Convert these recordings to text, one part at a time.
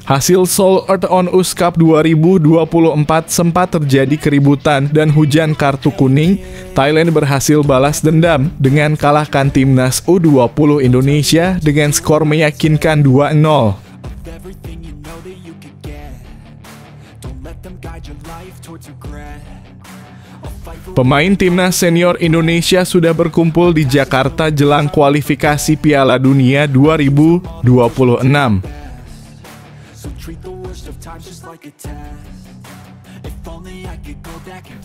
Hasil Seoul Earth on Ice Cup 2024 sempat terjadi keributan dan hujan kartu kuning. Thailand berhasil balas dendam dengan kalahkan timnas U20 Indonesia dengan skor meyakinkan 2-0. Pemain timnas senior Indonesia sudah berkumpul di Jakarta jelang kualifikasi Piala Dunia 2026.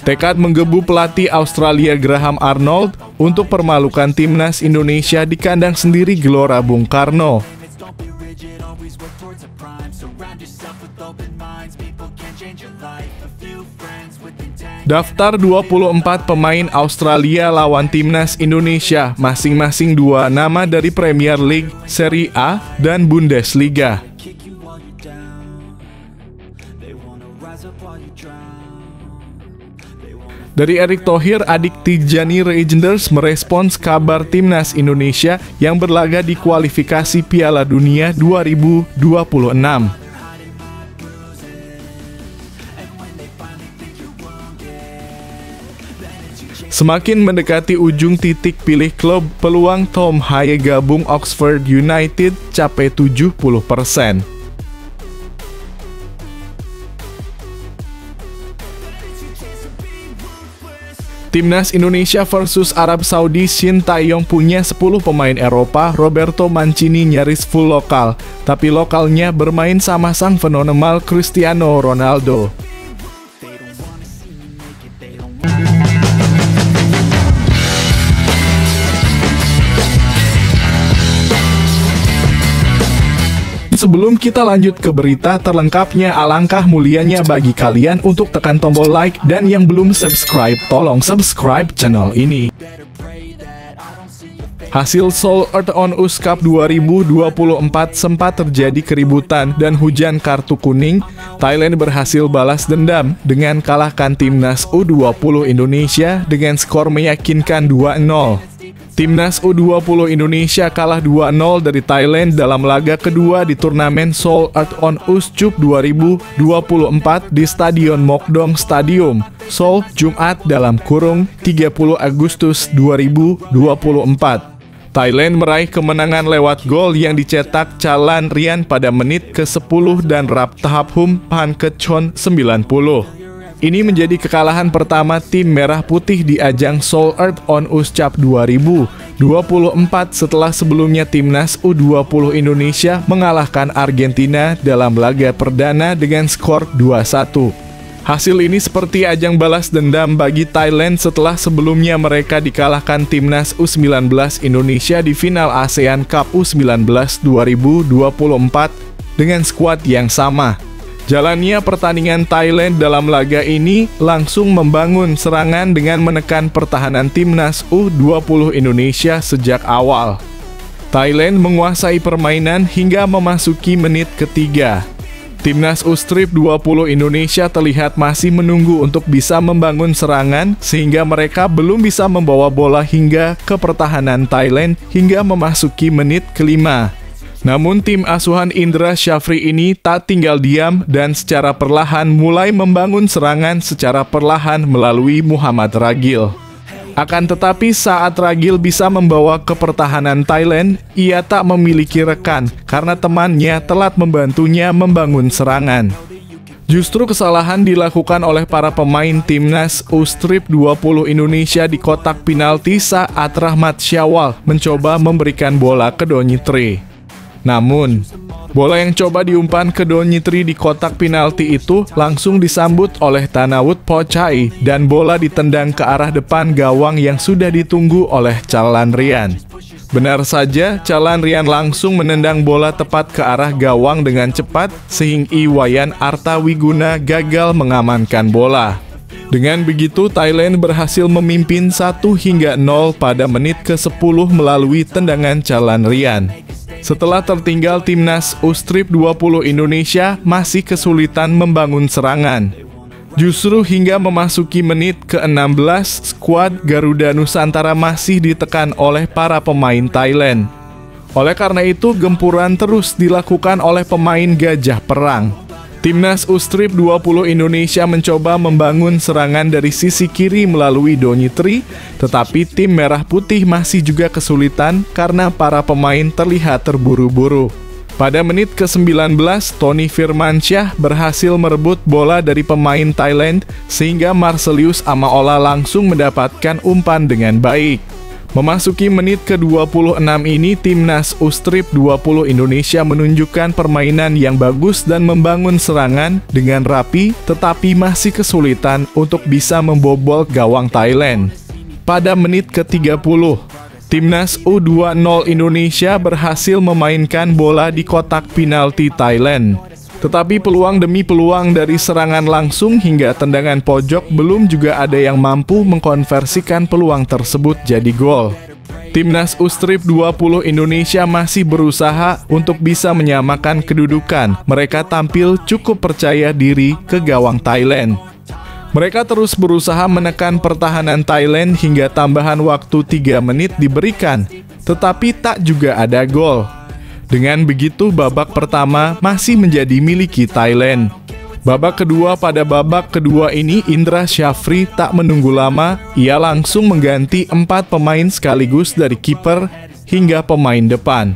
Tekad menggebu pelatih Australia Graham Arnold untuk permalukan timnas Indonesia di kandang sendiri Gelora Bung Karno. Daftar 24 pemain Australia lawan timnas Indonesia, masing-masing 2 nama dari Premier League, Serie A, dan Bundesliga. Dari Erick Thohir, adik Tijani Reijnders merespons kabar timnas Indonesia yang berlaga di kualifikasi Piala Dunia 2026. Semakin mendekati ujung titik pilih klub, peluang Tom Haye gabung Oxford United capai 70%. Timnas Indonesia versus Arab Saudi, Shin Tae-yong punya 10 pemain Eropa, Roberto Mancini nyaris full lokal, tapi lokalnya bermain sama sang fenomenal Cristiano Ronaldo. Sebelum kita lanjut ke berita terlengkapnya, alangkah mulianya bagi kalian untuk tekan tombol like, dan yang belum subscribe, tolong subscribe channel ini. Hasil Seoul Earth on Ice Cup 2024 sempat terjadi keributan dan hujan kartu kuning. Thailand berhasil balas dendam dengan kalahkan timnas U20 Indonesia dengan skor meyakinkan 2-0. Timnas U20 Indonesia kalah 2-0 dari Thailand dalam laga kedua di turnamen Seoul Earth on Ice Cup 2024 di Stadion Mokdong Stadium, Seoul, Jumat (30 Agustus 2024). Thailand meraih kemenangan lewat gol yang dicetak Chalan Rian pada menit ke-10 dan Raptahaphum Pankechon 90. Ini menjadi kekalahan pertama tim Merah Putih di ajang Seoul Earth on Ice Cup 2024 setelah sebelumnya timnas U20 Indonesia mengalahkan Argentina dalam laga perdana dengan skor 2-1. Hasil ini seperti ajang balas dendam bagi Thailand setelah sebelumnya mereka dikalahkan timnas U19 Indonesia di final ASEAN Cup U19 2024 dengan skuad yang sama. Jalannya pertandingan Thailand dalam laga ini langsung membangun serangan dengan menekan pertahanan timnas U20 Indonesia sejak awal. Thailand menguasai permainan hingga memasuki menit ketiga. Timnas U20 Indonesia terlihat masih menunggu untuk bisa membangun serangan sehingga mereka belum bisa membawa bola hingga ke pertahanan Thailand hingga memasuki menit kelima. Namun tim asuhan Indra Syafri ini tak tinggal diam dan secara perlahan mulai membangun serangan secara perlahan melalui Muhammad Ragil. Akan tetapi saat Ragil bisa membawa ke pertahanan Thailand, ia tak memiliki rekan karena temannya telat membantunya membangun serangan. Justru kesalahan dilakukan oleh para pemain timnas U20 Indonesia di kotak penalti saat Rahmat Syawal mencoba memberikan bola ke Donitri. Namun, bola yang coba diumpan ke Donitri di kotak penalti itu langsung disambut oleh Thanawut Pochai dan bola ditendang ke arah depan gawang yang sudah ditunggu oleh Chalan Rian. Benar saja, Chalan Rian langsung menendang bola tepat ke arah gawang dengan cepat sehingga Iwayan Artawiguna gagal mengamankan bola. Dengan begitu, Thailand berhasil memimpin 1-0 pada menit ke-10 melalui tendangan Chalan Rian. Setelah tertinggal, timnas U20 Indonesia masih kesulitan membangun serangan. Justru hingga memasuki menit ke-16, skuad Garuda Nusantara masih ditekan oleh para pemain Thailand. Oleh karena itu, gempuran terus dilakukan oleh pemain gajah perang. Timnas U-Strip 20 Indonesia mencoba membangun serangan dari sisi kiri melalui Donitri, tetapi tim merah putih masih juga kesulitan karena para pemain terlihat terburu-buru. Pada menit ke-19, Tony Firmansyah berhasil merebut bola dari pemain Thailand sehingga Marcelius Amaola langsung mendapatkan umpan dengan baik. Memasuki menit ke-26 ini, Timnas U-Strip 20 Indonesia menunjukkan permainan yang bagus dan membangun serangan dengan rapi, tetapi masih kesulitan untuk bisa membobol gawang Thailand. Pada menit ke-30, Timnas U20 Indonesia berhasil memainkan bola di kotak penalti Thailand. Tetapi peluang demi peluang dari serangan langsung hingga tendangan pojok belum juga ada yang mampu mengkonversikan peluang tersebut jadi gol. Timnas U-Strip 20 Indonesia masih berusaha untuk bisa menyamakan kedudukan. Mereka tampil cukup percaya diri ke gawang Thailand. Mereka terus berusaha menekan pertahanan Thailand hingga tambahan waktu 3 menit diberikan, tetapi tak juga ada gol. Dengan begitu, babak pertama masih menjadi miliki Thailand. Babak kedua, pada babak kedua ini Indra Syafri tak menunggu lama, ia langsung mengganti 4 pemain sekaligus dari kiper hingga pemain depan.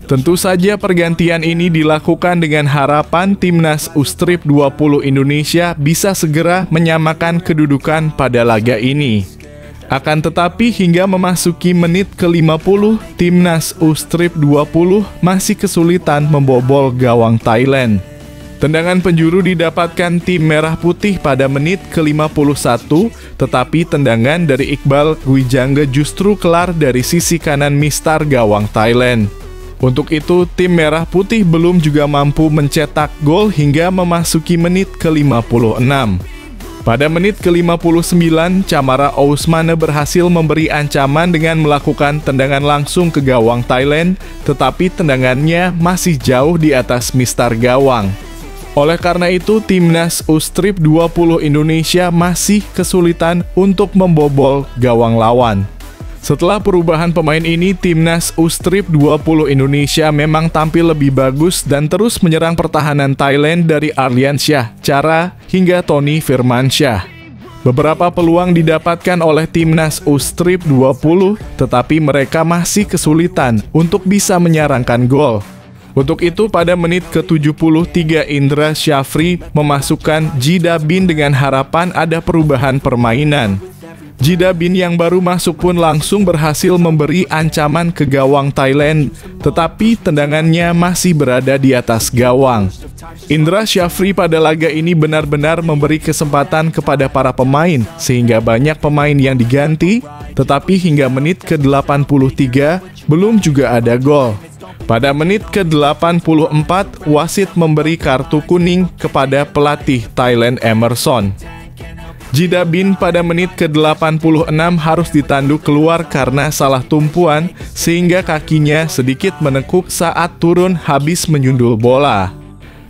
Tentu saja pergantian ini dilakukan dengan harapan Timnas U-Strip 20 Indonesia bisa segera menyamakan kedudukan pada laga ini. Akan tetapi hingga memasuki menit ke-50, Timnas U-Strip 20 masih kesulitan membobol gawang Thailand. Tendangan penjuru didapatkan tim merah putih pada menit ke-51, tetapi tendangan dari Iqbal Gwijangge justru kelar dari sisi kanan mistar gawang Thailand. Untuk itu, tim merah putih belum juga mampu mencetak gol hingga memasuki menit ke-56. Pada menit ke-59, Chamara Ousmane berhasil memberi ancaman dengan melakukan tendangan langsung ke gawang Thailand, tetapi tendangannya masih jauh di atas mistar gawang. Oleh karena itu, Timnas U-Strip 20 Indonesia masih kesulitan untuk membobol gawang lawan. Setelah perubahan pemain ini, Timnas U-Strip 20 Indonesia memang tampil lebih bagus dan terus menyerang pertahanan Thailand dari Arliansyah, Chara, hingga Tony Firmansyah. Beberapa peluang didapatkan oleh Timnas U-Strip 20, tetapi mereka masih kesulitan untuk bisa menyarangkan gol. Untuk itu, pada menit ke-73 Indra Syafri memasukkan Jida Bin dengan harapan ada perubahan permainan. Jida Bin yang baru masuk pun langsung berhasil memberi ancaman ke gawang Thailand, tetapi tendangannya masih berada di atas gawang. Indra Syafri pada laga ini benar-benar memberi kesempatan kepada para pemain, sehingga banyak pemain yang diganti, tetapi hingga menit ke-83 belum juga ada gol. Pada menit ke-84, wasit memberi kartu kuning kepada pelatih Thailand Emerson. Jida Bin pada menit ke-86 harus ditandu keluar karena salah tumpuan, sehingga kakinya sedikit menekuk saat turun habis menyundul bola.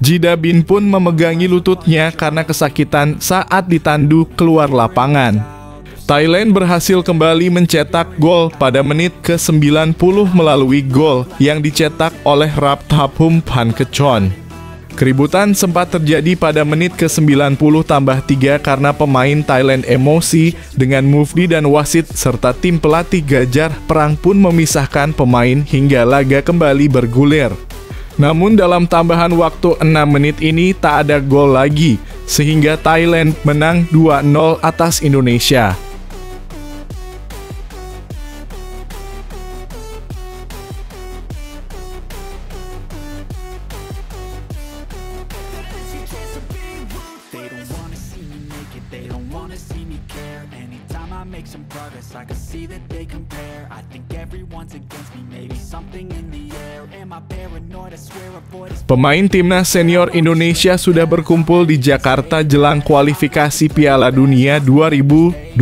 Jida Bin pun memegangi lututnya karena kesakitan saat ditandu keluar lapangan. Thailand berhasil kembali mencetak gol pada menit ke-90 melalui gol yang dicetak oleh Rapthapum Phankechon. Keributan sempat terjadi pada menit ke-90 tambah 3 karena pemain Thailand emosi dengan Mufdi dan wasit serta tim pelatih Gajar Perang pun memisahkan pemain hingga laga kembali bergulir. Namun dalam tambahan waktu 6 menit ini tak ada gol lagi, sehingga Thailand menang 2-0 atas Indonesia. Make some progress, I can see that they compare. I think everyone's against me, maybe something in the air. Am I paranoid? I swear a boy is... Pemain timnas senior Indonesia sudah berkumpul di Jakarta jelang kualifikasi Piala Dunia 2026.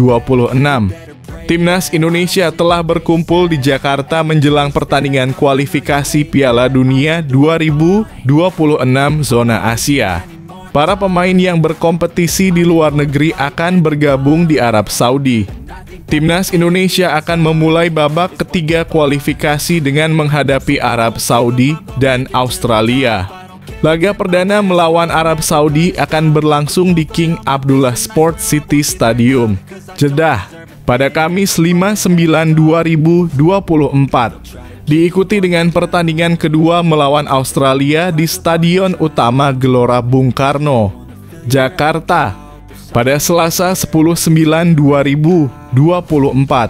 Timnas Indonesia telah berkumpul di Jakarta menjelang pertandingan kualifikasi Piala Dunia 2026 zona Asia. Para pemain yang berkompetisi di luar negeri akan bergabung di Arab Saudi. Timnas Indonesia akan memulai babak ketiga kualifikasi dengan menghadapi Arab Saudi dan Australia. Laga perdana melawan Arab Saudi akan berlangsung di King Abdullah Sports City Stadium, Jeddah, pada Kamis 5/9/2024. Diikuti dengan pertandingan kedua melawan Australia di Stadion Utama Gelora Bung Karno, Jakarta, pada Selasa 10/9/2024.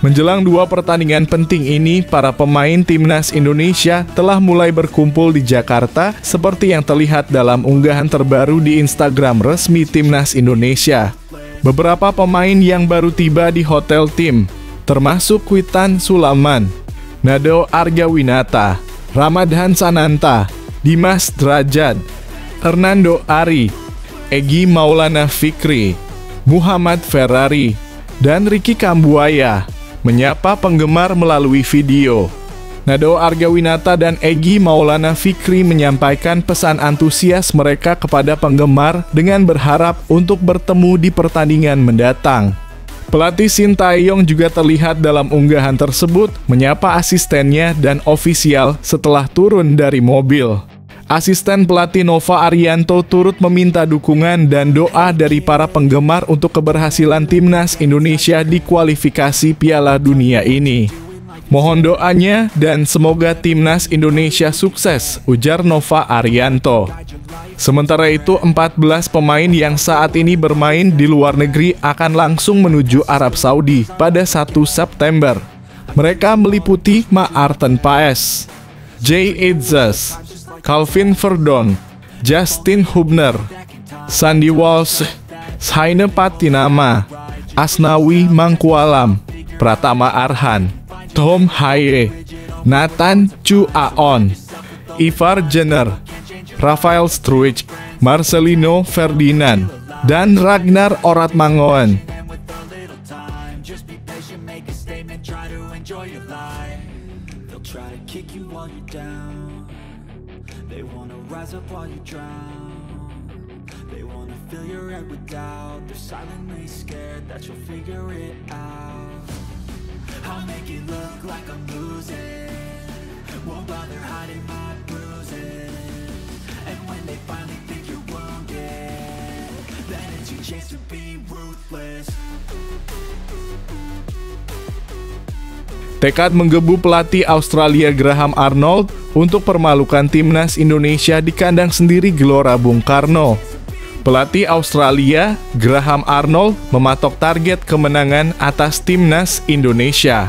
Menjelang dua pertandingan penting ini, para pemain Timnas Indonesia telah mulai berkumpul di Jakarta seperti yang terlihat dalam unggahan terbaru di Instagram resmi Timnas Indonesia. Beberapa pemain yang baru tiba di hotel tim, termasuk Witan Sulaiman, Nado Argawinata, Ramadhan Sananta, Dimas Drajat, Hernando Ari, Egy Maulana Fikri, Muhammad Ferrari, dan Ricky Kambuaya menyapa penggemar melalui video. Nado Argawinata dan Egy Maulana Fikri menyampaikan pesan antusias mereka kepada penggemar dengan berharap untuk bertemu di pertandingan mendatang. Pelatih Sintayong juga terlihat dalam unggahan tersebut menyapa asistennya dan ofisial setelah turun dari mobil. Asisten pelatih Nova Arianto turut meminta dukungan dan doa dari para penggemar untuk keberhasilan Timnas Indonesia di kualifikasi Piala Dunia ini. Mohon doanya dan semoga Timnas Indonesia sukses, ujar Nova Arianto. Sementara itu, 14 pemain yang saat ini bermain di luar negeri akan langsung menuju Arab Saudi pada 1 September. Mereka meliputi Maarten Paes, Jay Idzas, Calvin Verdon, Justin Hubner, Sandy Walsh, Shaine Patinama, Asnawi Mangkualam, Pratama Arhan, Tom Haye, Nathan Chu Aon, Ivar Jenner, Rafael Struijk, Marcelino Ferdinand, dan Ragnar Oratmangoen. They wanna rise up while you drown. They wanna fill your head with doubt. They're silently scared that you'll figure it out. I'll make it look like I'm losing. Won't bother hiding my bruises. And when they finally think you're wounded, then it's your chance to be ruthless. Tekad menggebu pelatih Australia Graham Arnold untuk permalukan Timnas Indonesia di kandang sendiri Gelora Bung Karno. Pelatih Australia Graham Arnold mematok target kemenangan atas Timnas Indonesia.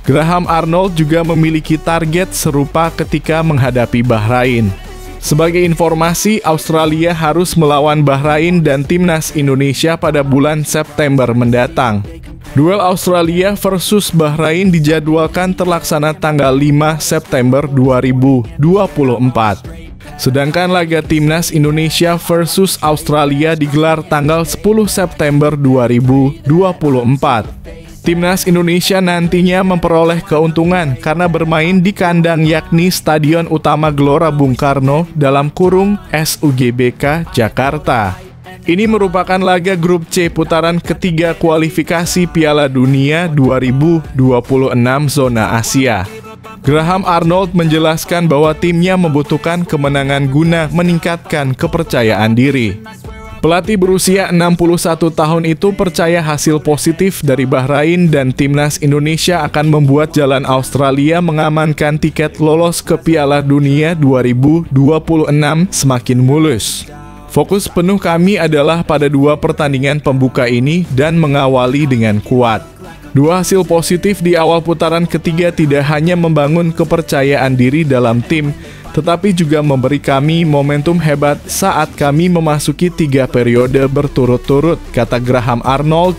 Graham Arnold juga memiliki target serupa ketika menghadapi Bahrain. Sebagai informasi, Australia harus melawan Bahrain dan Timnas Indonesia pada bulan September mendatang. Duel Australia versus Bahrain dijadwalkan terlaksana tanggal 5 September 2024. Sedangkan laga Timnas Indonesia versus Australia digelar tanggal 10 September 2024. Timnas Indonesia nantinya memperoleh keuntungan karena bermain di kandang yakni Stadion Utama Gelora Bung Karno (SUGBK) Jakarta. Ini merupakan laga grup C putaran ketiga kualifikasi Piala Dunia 2026 zona Asia. Graham Arnold menjelaskan bahwa timnya membutuhkan kemenangan guna meningkatkan kepercayaan diri. Pelatih berusia 61 tahun itu percaya hasil positif dari Bahrain dan Timnas Indonesia akan membuat jalan Australia mengamankan tiket lolos ke Piala Dunia 2026 semakin mulus. Fokus penuh kami adalah pada dua pertandingan pembuka ini dan mengawali dengan kuat. Dua hasil positif di awal putaran ketiga tidak hanya membangun kepercayaan diri dalam tim, tetapi juga memberi kami momentum hebat saat kami memasuki 3 periode berturut-turut, kata Graham Arnold.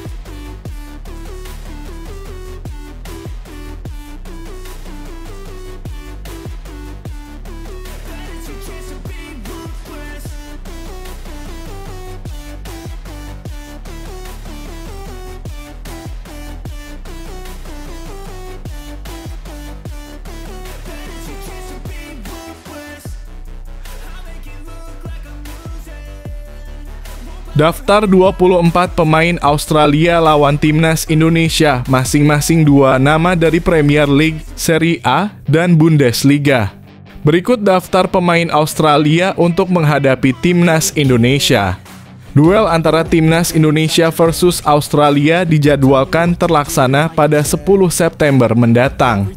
Daftar 24 pemain Australia lawan timnas Indonesia, masing-masing 2 nama dari Premier League, Serie A, dan Bundesliga. Berikut daftar pemain Australia untuk menghadapi timnas Indonesia. Duel antara timnas Indonesia versus Australia dijadwalkan terlaksana pada 10 September mendatang.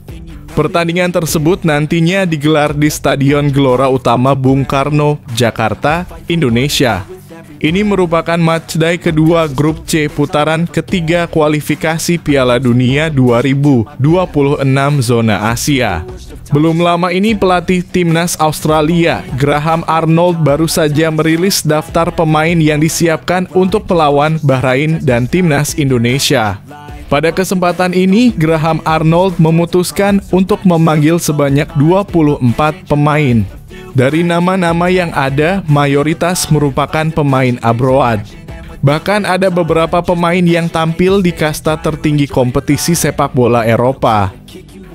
Pertandingan tersebut nantinya digelar di Stadion Gelora Utama Bung Karno, Jakarta, Indonesia. Ini merupakan matchday kedua grup C putaran ketiga kualifikasi Piala Dunia 2026 zona Asia. Belum lama ini pelatih timnas Australia, Graham Arnold, baru saja merilis daftar pemain yang disiapkan untuk melawan Bahrain dan timnas Indonesia. Pada kesempatan ini, Graham Arnold memutuskan untuk memanggil sebanyak 24 pemain. Dari nama-nama yang ada, mayoritas merupakan pemain abroad. Bahkan ada beberapa pemain yang tampil di kasta tertinggi kompetisi sepak bola Eropa.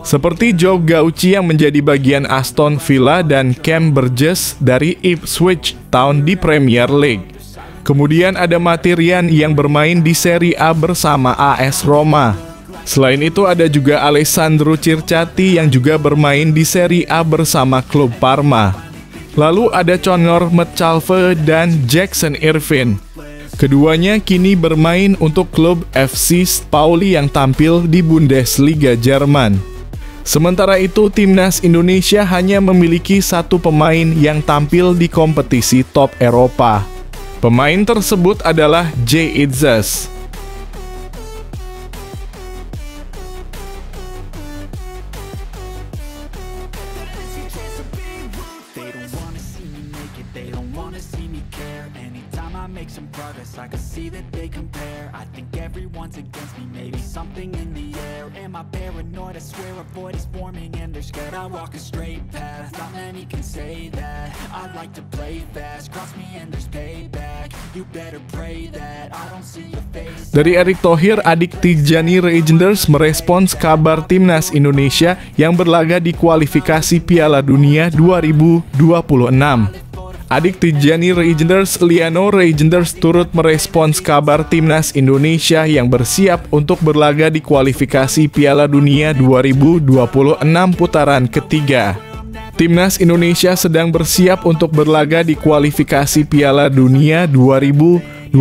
Seperti Joe Gauchi yang menjadi bagian Aston Villa dan Cam Burgess dari Ipswich Town di Premier League. Kemudian ada Mkhitaryan yang bermain di Serie A bersama AS Roma. Selain itu ada juga Alessandro Circati yang juga bermain di Serie A bersama klub Parma. Lalu ada Conor Metcalfe dan Jackson Irvine. Keduanya kini bermain untuk klub FC St. Pauli yang tampil di Bundesliga Jerman. Sementara itu, timnas Indonesia hanya memiliki 1 pemain yang tampil di kompetisi top Eropa. Pemain tersebut adalah Jay Itzes. I can see that they compare. I think everyone's against me. Maybe something in the air. Am I paranoid? I swear a void is forming and they're scared. I walk a straight path. Not many can say that. I like to play fast. Cross me and there's payback. You better pray that I don't see your face. Dari Erick Thohir, Adik Tijani Reijnders merespons kabar timnas Indonesia yang berlaga di kualifikasi Piala Dunia 2026. Adik Tijani Reijnders, Liano Reijnders, turut merespons kabar timnas Indonesia yang bersiap untuk berlaga di kualifikasi Piala Dunia 2026 putaran ketiga. Timnas Indonesia sedang bersiap untuk berlaga di kualifikasi Piala Dunia 2026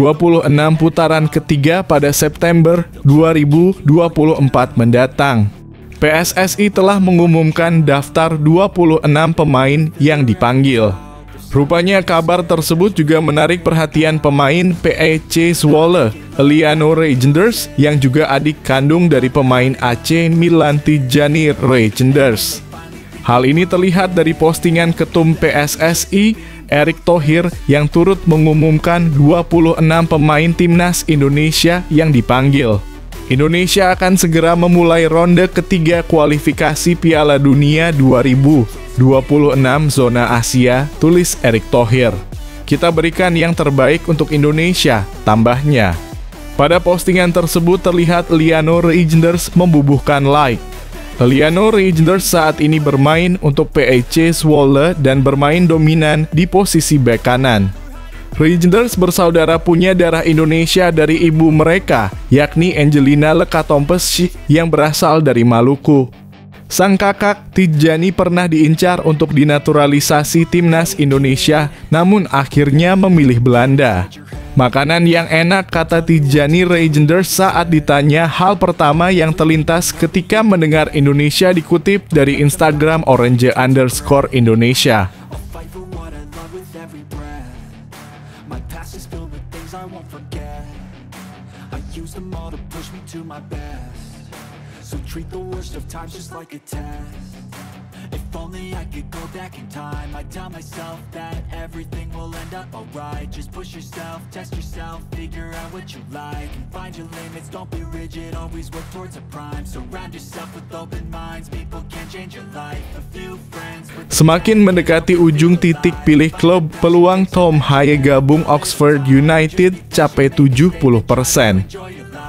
putaran ketiga pada September 2024 mendatang. PSSI telah mengumumkan daftar 26 pemain yang dipanggil. Rupanya kabar tersebut juga menarik perhatian pemain PEC Zwolle, Liano Reijnders, yang juga adik kandung dari pemain AC Milan Tijani Reijnders. Hal ini terlihat dari postingan Ketum PSSI, Erick Thohir, yang turut mengumumkan 26 pemain timnas Indonesia yang dipanggil. Indonesia akan segera memulai ronde ketiga kualifikasi Piala Dunia 2026 zona Asia, tulis Erick Thohir. Kita berikan yang terbaik untuk Indonesia, tambahnya. Pada postingan tersebut terlihat Liano Reijnders membubuhkan like. Liano Reijnders saat ini bermain untuk PEC Zwolle dan bermain dominan di posisi bek kanan. Reijnders bersaudara punya darah Indonesia dari ibu mereka, yakni Angelina Lekatompes yang berasal dari Maluku. Sang kakak Tijani pernah diincar untuk dinaturalisasi timnas Indonesia, namun akhirnya memilih Belanda. Makanan yang enak, kata Tijani Reijnders saat ditanya hal pertama yang terlintas ketika mendengar Indonesia, dikutip dari Instagram orange_Indonesia. My past is filled with things I won't forget. I use them all to push me to my best. So treat the worst of times just like a test. If only I could go back in time, I'd tell myself that everything will end up alright. Just push yourself, test yourself, figure out what you like, and find your limits, don't be rigid, always work towards a prime. Surround yourself with open minds, people can change your life. A few friends with... Semakin mendekati ujung titik pilih klub, peluang Tom Haye gabung Oxford United capai 70%.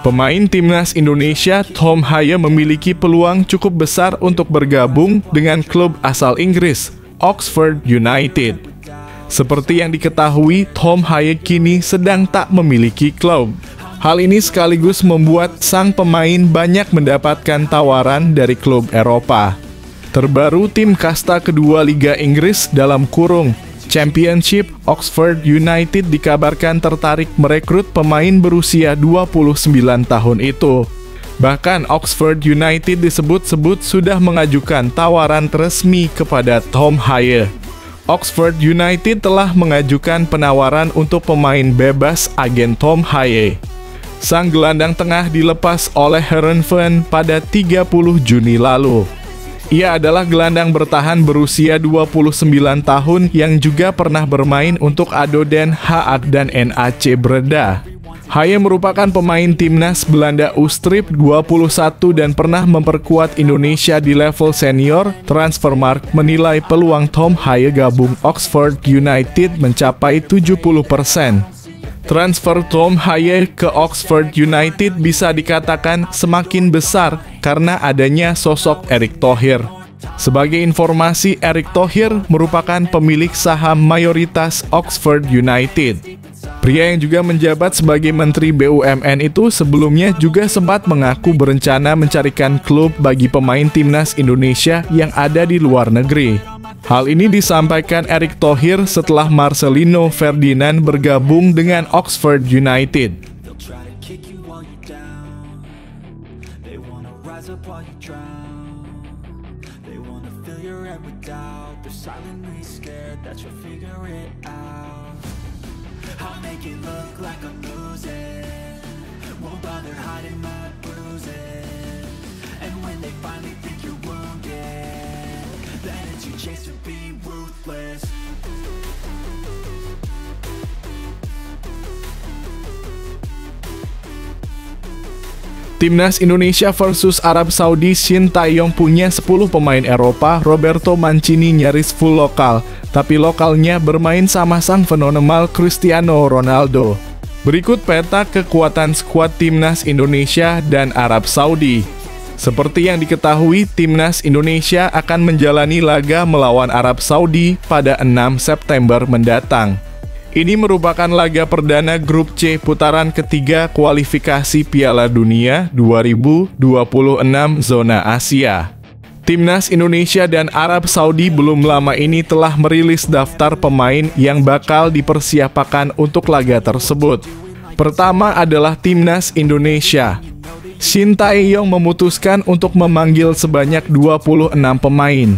Pemain timnas Indonesia Tom Haye memiliki peluang cukup besar untuk bergabung dengan klub asal Inggris, Oxford United. Seperti yang diketahui, Tom Haye kini sedang tak memiliki klub. Hal ini sekaligus membuat sang pemain banyak mendapatkan tawaran dari klub Eropa. Terbaru, tim kasta kedua Liga Inggris dalam kurung Championship, Oxford United dikabarkan tertarik merekrut pemain berusia 29 tahun itu. Bahkan Oxford United disebut-sebut sudah mengajukan tawaran resmi kepada Tom Haye. Oxford United telah mengajukan penawaran untuk pemain bebas agen Tom Haye. Sang gelandang tengah dilepas oleh Heerenveen pada 30 Juni lalu. Ia adalah gelandang bertahan berusia 29 tahun yang juga pernah bermain untuk ADO Den Haag dan NAC Breda. Haye merupakan pemain timnas Belanda U-Strip 21 dan pernah memperkuat Indonesia di level senior. Transfermarkt menilai peluang Tom Haye gabung Oxford United mencapai 70%. Transfer Tom Haye ke Oxford United bisa dikatakan semakin besar karena adanya sosok Erick Thohir. Sebagai informasi, Erick Thohir merupakan pemilik saham mayoritas Oxford United. Pria yang juga menjabat sebagai Menteri BUMN itu sebelumnya juga sempat mengaku berencana mencarikan klub bagi pemain timnas Indonesia yang ada di luar negeri. Hal ini disampaikan Erick Thohir setelah Marcelino Ferdinand bergabung dengan Oxford United. I'll make it look like I'm losing, won't bother hiding my bruises. And when they finally think you're wounded, then it's your chance to be ruthless. Timnas Indonesia versus Arab Saudi. Shin Tae-yong punya 10 pemain Eropa. Roberto Mancini nyaris full lokal, tapi lokalnya bermain sama sang fenomenal Cristiano Ronaldo. Berikut peta kekuatan skuad Timnas Indonesia dan Arab Saudi. Seperti yang diketahui, Timnas Indonesia akan menjalani laga melawan Arab Saudi pada 6 September mendatang. Ini merupakan laga perdana grup C putaran ketiga kualifikasi Piala Dunia 2026 zona Asia. Timnas Indonesia dan Arab Saudi belum lama ini telah merilis daftar pemain yang bakal dipersiapkan untuk laga tersebut. Pertama adalah Timnas Indonesia. Shin Tae-yong memutuskan untuk memanggil sebanyak 26 pemain.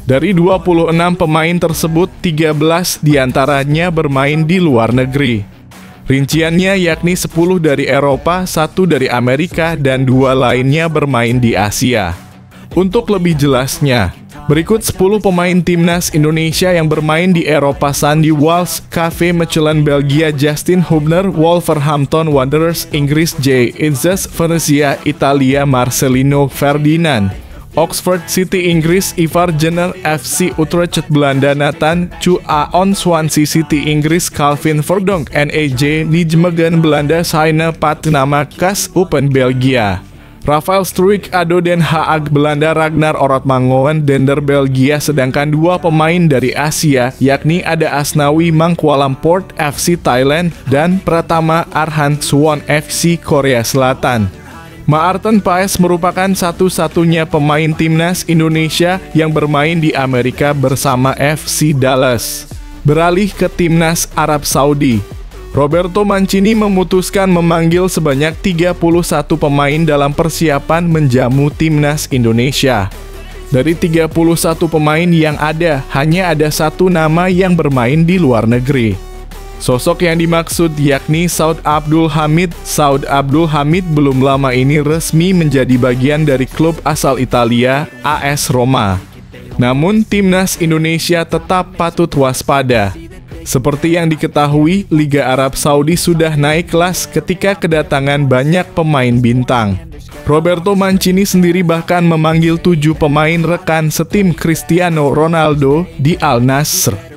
Dari 26 pemain tersebut, 13 diantaranya bermain di luar negeri. Rinciannya yakni 10 dari Eropa, 1 dari Amerika, dan 2 lainnya bermain di Asia. Untuk lebih jelasnya, berikut 10 pemain Timnas Indonesia yang bermain di Eropa: Sandy Walsh, KV Mechelen Belgia; Justin Hubner, Wolverhampton Wanderers Inggris; J. Izzes, Venezia Italia; Marcelino Ferdinand, Oxford City Inggris; Ivar Jenner, FC Utrecht Belanda; Nathan Chu Aon, Swansea City Inggris; Calvin Verdonk, NEC Nijmegen Belanda; Heine Patinamakas, Open Belgia; Rafael Struijk, ADO Den Haag Belanda; Ragnar Orotmangoen, Dender Belgia. Sedangkan 2 pemain dari Asia, yakni ada Asnawi Mangkualamport, FC Thailand, dan Pratama Arhan Suwon, FC Korea Selatan. Maarten Paes merupakan satu-satunya pemain Timnas Indonesia yang bermain di Amerika bersama FC Dallas. Beralih ke Timnas Arab Saudi, Roberto Mancini memutuskan memanggil sebanyak 31 pemain dalam persiapan menjamu Timnas Indonesia. Dari 31 pemain yang ada, hanya ada 1 nama yang bermain di luar negeri. Sosok yang dimaksud yakni Saud Abdul Hamid. Saud Abdul Hamid belum lama ini resmi menjadi bagian dari klub asal Italia, AS Roma. Namun, Timnas Indonesia tetap patut waspada. Seperti yang diketahui, Liga Arab Saudi sudah naik kelas ketika kedatangan banyak pemain bintang. Roberto Mancini sendiri bahkan memanggil 7 pemain rekan setim Cristiano Ronaldo di Al Nassr.